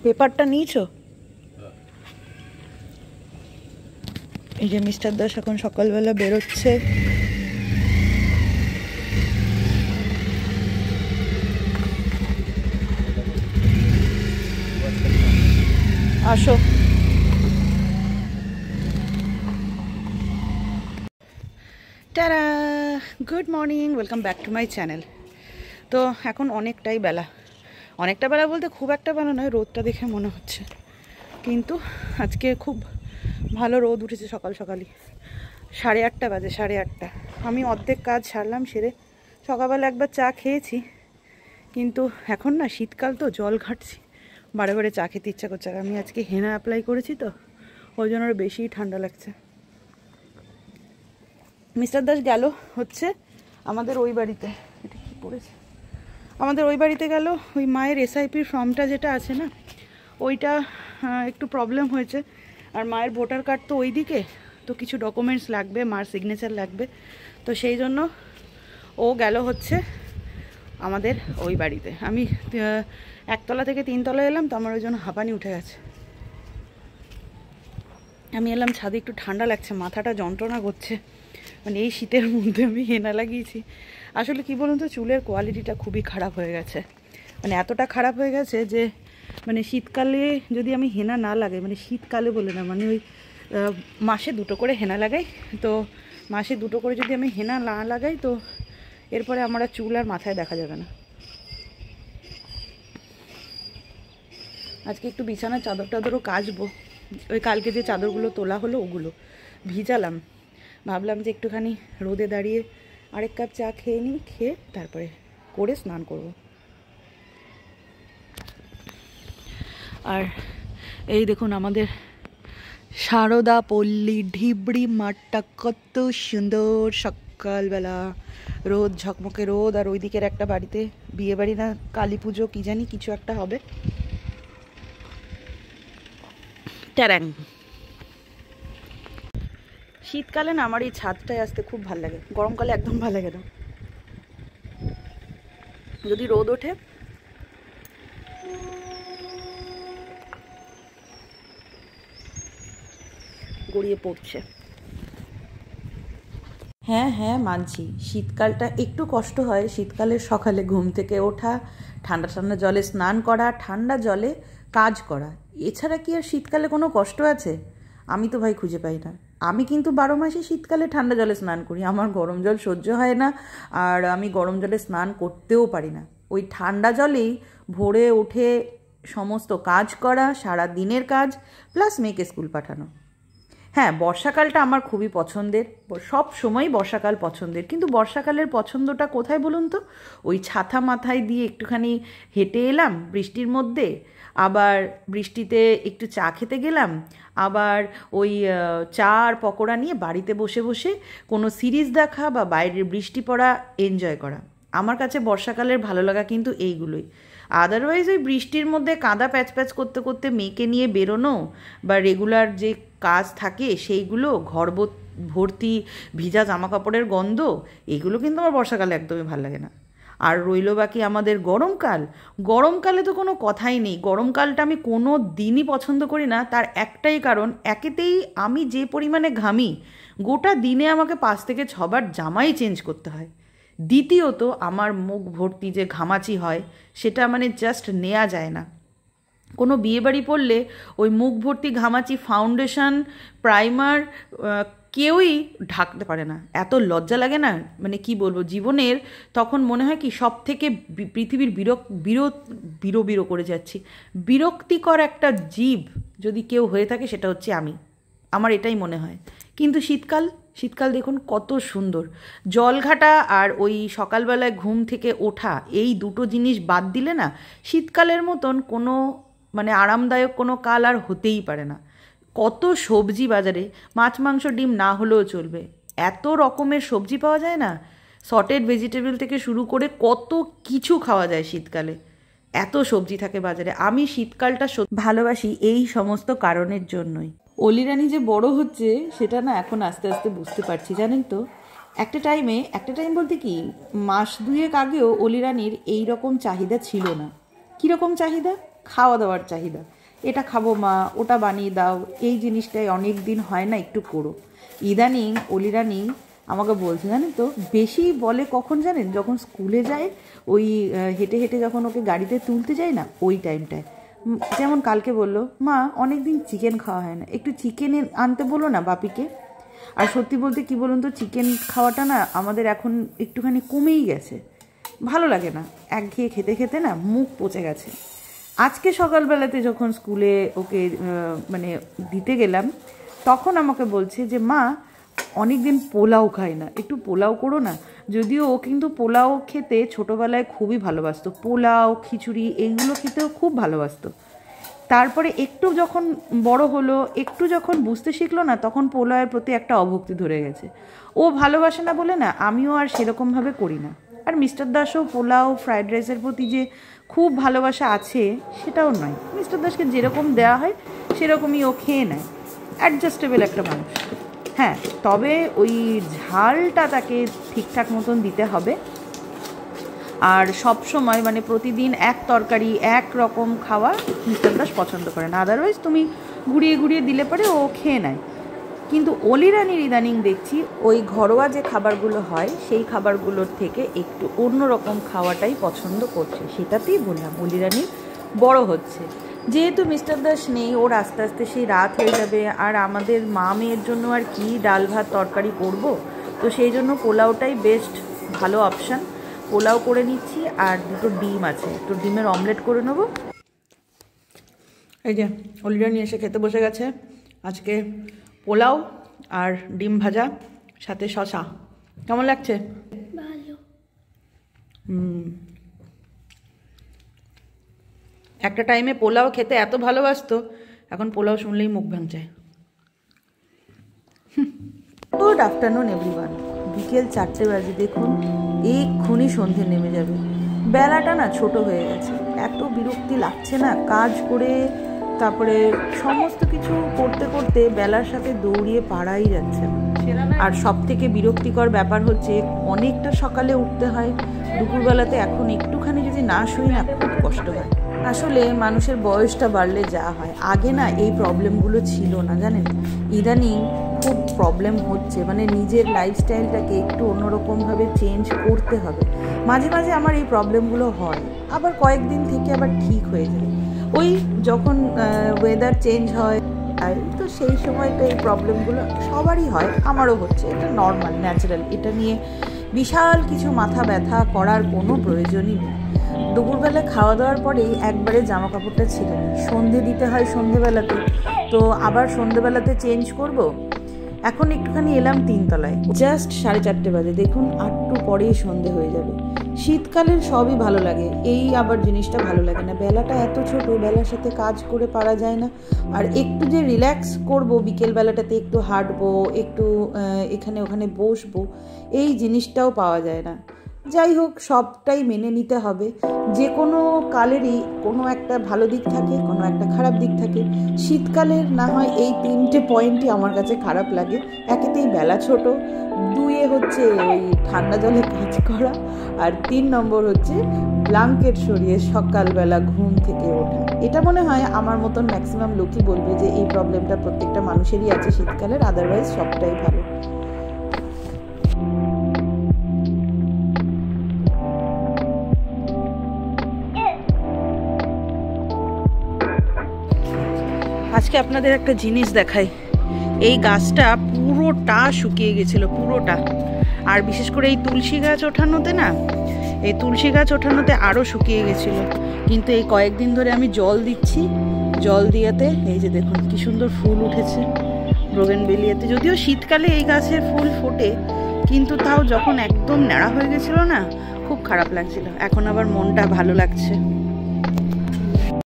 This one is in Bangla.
পেপারটা নিয়েছো? এই যে মিস্টার দাস এখন সকালবেলা বেরোচ্ছে। আসো। Tata, good morning, welcome back to my channel. তো এখন অনেকটা বেলা বলতে খুব একটা বেলা নয়, রোদটা দেখে মনে হচ্ছে, কিন্তু আজকে খুব ভালো রোদ উঠেছে সকাল সকালই। 8:30 বাজে, 8:30। আমি অর্ধেক কাজ সারলাম, সেরে সকালবেলা একবার চা খেয়েছি, কিন্তু এখন না শীতকাল তো জল ঘাটছি, বারে বারে চা খেতে ইচ্ছা করছে। আর আমি আজকে হেনা অ্যাপ্লাই করেছি তো ওই জন্য আরও বেশিই ঠান্ডা লাগছে। মিস্টার দাস গেল হচ্ছে আমাদের ওই বাড়িতে, এটা কি পড়েছে, আমাদের ওই বাড়িতে গেল ওই মায়ের এসআইপির ফর্মটা যেটা আছে না, ওইটা একটু প্রবলেম হয়েছে। আর মায়ের ভোটার কার্ড তো ওই দিকে, তো কিছু ডকুমেন্টস লাগবে, মার সিগনেচার লাগবে, তো সেই জন্য ও গেল হচ্ছে আমাদের ওই বাড়িতে। আমি 1 তলা থেকে 3 তলায় এলাম, তো আমার ওই জন্য হাঁপানি উঠে গেছে। আমি এলাম ছাদে, একটু ঠান্ডা লাগছে, মাথাটা যন্ত্রণা করছে, মানে এই শীতের মধ্যে আমি হেনা লাগিয়েছি। আসলে কি বলুন তো, চুলের কোয়ালিটিটা খুবই খারাপ হয়ে গেছে, মানে এতটা খারাপ হয়ে গেছে যে মানে শীতকালে যদি আমি হেনা না লাগাই, মানে শীতকালে বলে না, মানে ওই মাসে 2টো করে হেনা লাগাই, তো মাসে 2টো করে যদি আমি হেনা না লাগাই, তো এরপরে আমার আর চুল আর মাথায় দেখা যাবে না। আজকে একটু বিছানার চাদর টাদরও কাচবো, ওই কালকে যে চাদরগুলো তোলা হলো ওগুলো ভিজালাম। ভাবলাম যে একটুখানি রোদে দাঁড়িয়ে আরেক কাপ চা খেয়ে নিই, খেয়ে তারপরে করে স্নান করব। আর এই দেখুন আমাদের সারদা পল্লী ঢিবড়ি মাঠটা কত সুন্দর, সকালবেলা রোদ, ঝকমকে রোদ। আর ওই দিকের একটা বাড়িতে বিয়ে বাড়ি না কালী পুজো কি জানি কিছু একটা হবে। ট্যারাং। শীতকালে না আমার এই ছাদটায় আসতে খুব ভালো লাগে, গরমকালে একদম ভালো লাগে না। যদি রোদ ওঠে গড়িয়ে পড়ছে। হ্যাঁ হ্যাঁ মানছি, শীতকালটা একটু কষ্ট হয়। শীতকালের সকালে ঘুম থেকে ওঠা, ঠান্ডা ঠান্ডা জলে স্নান করা, ঠান্ডা জলে কাজ করা, এছাড়া কি আর শীতকালে কোনো কষ্ট আছে? আমি তো ভাই খুঁজে পাই না। আমি কিন্তু 12 মাসে শীতকালে ঠান্ডা জলে স্নান করি, আমার গরম জল সহ্য হয় না, আর আমি গরম জলে স্নান করতেও পারি না। ওই ঠান্ডা জলেই ভোরে উঠে সমস্ত কাজ করা, সারা দিনের কাজ, প্লাস মেয়েকে স্কুল পাঠানো। হ্যাঁ, বর্ষাকালটা আমার খুবই পছন্দের, সব সময় বর্ষাকাল পছন্দের, কিন্তু বর্ষাকালের পছন্দটা কোথায় বলুন তো? ওই ছাতা মাথায় দিয়ে একটুখানি হেঁটে এলাম বৃষ্টির মধ্যে, আবার বৃষ্টিতে একটু চা খেতে গেলাম, আবার ওই চা আর পকোড়া নিয়ে বাড়িতে বসে বসে কোনো সিরিজ দেখা বা বাইরের বৃষ্টি পড়া এনজয় করা। আমার কাছে বর্ষাকালের ভালো লাগা কিন্তু এইগুলোই। আদারওয়াইজ ওই বৃষ্টির মধ্যে কাদা প্যাচ প্যাচ করতে করতে মেয়েকে নিয়ে বেরোনো, বা রেগুলার যে কাজ থাকে সেইগুলো, ঘর ভর্তি ভিজা জামা কাপড়ের গন্ধ, এগুলো কিন্তু আমার বর্ষাকালে একদমই ভালো লাগে না। আর রইল বাকি আমাদের গরমকাল। গরমকালে তো কোনো কথাই নেই, গরমকালটা আমি কোনো দিনই পছন্দ করি না। তার একটাই কারণ, একেতেই আমি যে পরিমাণে ঘামি, গোটা দিনে আমাকে 5 থেকে 6 বার জামাই চেঞ্জ করতে হয়। দ্বিতীয়ত আমার মুখ ভর্তি যে ঘামাচি হয়, সেটা মানে জাস্ট নেওয়া যায় না। কোনো বিয়েবাড়ি পড়লে ওই মুখ ভর্তি ঘামাচি ফাউন্ডেশন, প্রাইমার কেউই ঢাকতে পারে না, এত লজ্জা লাগে না, মানে কি বলবো, জীবনের তখন মনে হয় কি সব থেকে পৃথিবীর বিরো করে যাচ্ছি, বিরক্তিকর একটা জীব যদি কেউ হয়ে থাকে সেটা হচ্ছে আমি, আমার এটাই মনে হয়। কিন্তু শীতকাল দেখুন কত সুন্দর। জলঘাটা আর ওই সকালবেলায় ঘুম থেকে ওঠা, এই দুটো জিনিস বাদ দিলে না শীতকালের মতন কোনো মানে আরামদায়ক কোনো কাল আর হতেই পারে না। কত সবজি বাজারে, মাছ মাংস ডিম না হলেও চলবে, এত রকমের সবজি পাওয়া যায় না, সটেড ভেজিটেবল থেকে শুরু করে কত কিছু খাওয়া যায় শীতকালে, এত সবজি থাকে বাজারে। আমি শীতকালটা ভালোবাসি এই সমস্ত কারণের জন্যই। অলিরানি যে বড় হচ্ছে সেটা না এখন আস্তে আস্তে বুঝতে পারছি, জানেন তো। একটা টাইম বলতে কি, মাস 2 আগেও অলিরানির এই রকম চাহিদা ছিল না। কীরকম চাহিদা? খাওয়া দাওয়ার চাহিদা। এটা খাবো মা, ওটা বানিয়ে দাও, এই জিনিসটাই অনেক দিন হয় না, একটু করো। ইদানিং অলিরানি আমাকে বলছে, জানেন তো, বেশি বলে কখন জানেন, যখন স্কুলে যায়, ওই হেঁটে হেঁটে যখন ওকে গাড়িতে তুলতে যায় না, ওই টাইমটায়। যেমন কালকে বললো, মা অনেক দিন চিকেন খাওয়া হয় না, একটু চিকেন আনতে বলো না বাপিকে। আর সত্যি বলতে কি বলুন তো, চিকেন খাওয়াটা না আমাদের এখন একটুখানি কমেই গেছে, ভালো লাগে না, একঘেয়ে খেতে খেতে না মুখ পচে গেছে। আজকে সকালবেলাতে যখন স্কুলে ওকে মানে দিতে গেলাম, তখন আমাকে বলছে যে মা অনেক দিন পোলাও খাই না, একটু পোলাও করো না। যদিও ও কিন্তু পোলাও খেতে ছোটোবেলায় খুবই ভালোবাসতো, পোলাও খিচুড়ি এইগুলো খেতেও খুব ভালোবাসতো। তারপরে একটু যখন বড় হলো, একটু যখন বুঝতে শিখলো না, তখন পোলাওয়ের প্রতি একটা অভক্তি ধরে গেছে। ও ভালোবাসে না বলে না, আমিও আর সেরকমভাবে করি না। আর মিস্টার দাসও পোলাও ফ্রায়েড রাইসের প্রতি যে খুব ভালোবাসা আছে সেটাও নয়, মিস্টার দাসকে যেরকম দেওয়া হয় সেরকমই ও খেয়ে নেয়, অ্যাডজাস্টেবল একটা মানুষ। হ্যাঁ, তবে ওই ঝালটা তাকে ঠিকঠাক মতন দিতে হবে। আর সব সময় মানে প্রতিদিন এক তরকারি এক রকম খাওয়া মিস্টার দাস পছন্দ করে না, আদারওয়াইজ তুমি ঘুরিয়ে ঘুরিয়ে দিলে পরে ও খেয়ে নেয়। কিন্তু অলিরানির ইদানিং দেখছি ওই ঘরোয়া যে খাবারগুলো হয় সেই খাবারগুলোর থেকে একটু অন্যরকম খাওয়াটাই পছন্দ করছে। সেটাতেই বললাম অলিরানির বড় হচ্ছে। যেহেতু মিস্টার দাস নেই, ওর আস্তে আস্তে সেই রাত হয়ে যাবে, আর আমাদের মা মেয়ের জন্য আর কি ডাল ভাত তরকারি করব, তো সেই জন্য পোলাওটাই বেস্ট ভালো অপশান। পোলাও করে নিচ্ছি, আর দুটো ডিম আছে, একটু ডিমের অমলেট করে নেবো। এই যে অলিরানি এসে খেতে বসে গেছে। আজকে পোলাও আর ডিম ভাজা সাথে শসা। কেমন লাগছে? ভালো। একটা টাইমে পোলাও খেতে এত ভালোবাসতো, এখন পোলাও শুনলেই মুখ ভাঙছে। Good afternoon everyone. বিকেল 4টে বাজে, দেখুন এক্ষুনি সন্ধে নেমে যাবে। বেলাটা না ছোট হয়ে গেছে, এত বিরক্তি লাগছে না কাজ করে, তারপরে সমস্ত কিছু করতে করতে বেলার সাথে দৌড়িয়ে পারাই যাচ্ছে না। আর সব থেকে বিরক্তিকর ব্যাপার হচ্ছে অনেকটা সকালে উঠতে হয়, দুপুরবেলাতে এখন একটুখানি যদি না শুই না খুব কষ্ট হয়। আসলে মানুষের বয়সটা বাড়লে যা হয়, আগে না এই প্রবলেমগুলো ছিল না জানেন, ইদানিং খুব প্রবলেম হচ্ছে। মানে নিজের লাইফস্টাইলটাকে একটু অন্যরকমভাবে চেঞ্জ করতে হবে। মাঝে মাঝে আমার এই প্রবলেমগুলো হয়, আবার কয়েকদিন থেকে আবার ঠিক হয়ে যায়। ওই যখন ওয়েদার চেঞ্জ হয়, তো সেই সময়টা এই প্রবলেমগুলো সবারই হয়, আমারও হচ্ছে, এটা নর্মাল ন্যাচারাল। এটা নিয়ে বিশাল কিছু মাথা ব্যথা করার কোনো প্রয়োজনই নেই। দুপুরবেলা খাওয়া দাওয়ার পরেই একবারে জামা কাপড়টা ছিঁড়ে নিই, সন্ধে দিতে হয় সন্ধেবেলাতে, তো আবার সন্ধেবেলাতে চেঞ্জ করব। এখন একটুখানি এলাম 3 তলায়, জাস্ট 4:30 বাজে, দেখুন একটু পরেই সন্ধে হয়ে যাবে। শীতকালের সবই ভালো লাগে, এই আবার জিনিসটা ভালো লাগে না, বেলাটা এত ছোট, বেলার সাথে কাজ করে পারা যায় না। আর একটু যে রিল্যাক্স করব বিকেলবেলাটাতে, একটু হাঁটবো, একটু এখানে ওখানে বসবো, এই জিনিসটাও পাওয়া যায় না। যাই হোক, সবটাই মেনে নিতে হবে। যে কোনো কালেরই কোনো একটা ভালো দিক থাকে, কোনো একটা খারাপ দিক থাকে। শীতকালের না হয় এই 3টে পয়েন্টই আমার কাছে খারাপ লাগে। একেতেই বেলা ছোট, 2 হচ্ছে ওই ঠান্ডা জলে কাজ করা, আর 3 নম্বর হচ্ছে ব্ল্যাঙ্কেট সরিয়ে সকালবেলা ঘুম থেকে ওঠা। এটা মনে হয় আমার মতন ম্যাক্সিমাম লোকই বলবে যে এই প্রবলেমটা প্রত্যেকটা মানুষেরই আছে শীতকালের, আদারওয়াইজ সবটাই ভালো। আজকে আপনাদের একটা জিনিস দেখাই। এই গাছটা পুরোটা শুকিয়ে গেছিলো, পুরোটা। আর বিশেষ করে এই তুলসী গাছ ওঠানোতে না, এই তুলসী গাছ ওঠানোতে আরও শুকিয়ে গেছিলো। কিন্তু এই কয়েকদিন ধরে আমি জল দিচ্ছি, জল দিয়েতে এই যে দেখুন কি সুন্দর ফুল উঠেছে বোগেনভেলিয়াতে। যদিও শীতকালে এই গাছের ফুল ফোটে, কিন্তু তাও যখন একদম ন্যাড়া হয়ে গেছিলো না, খুব খারাপ লাগছিল। এখন আবার মনটা ভালো লাগছে।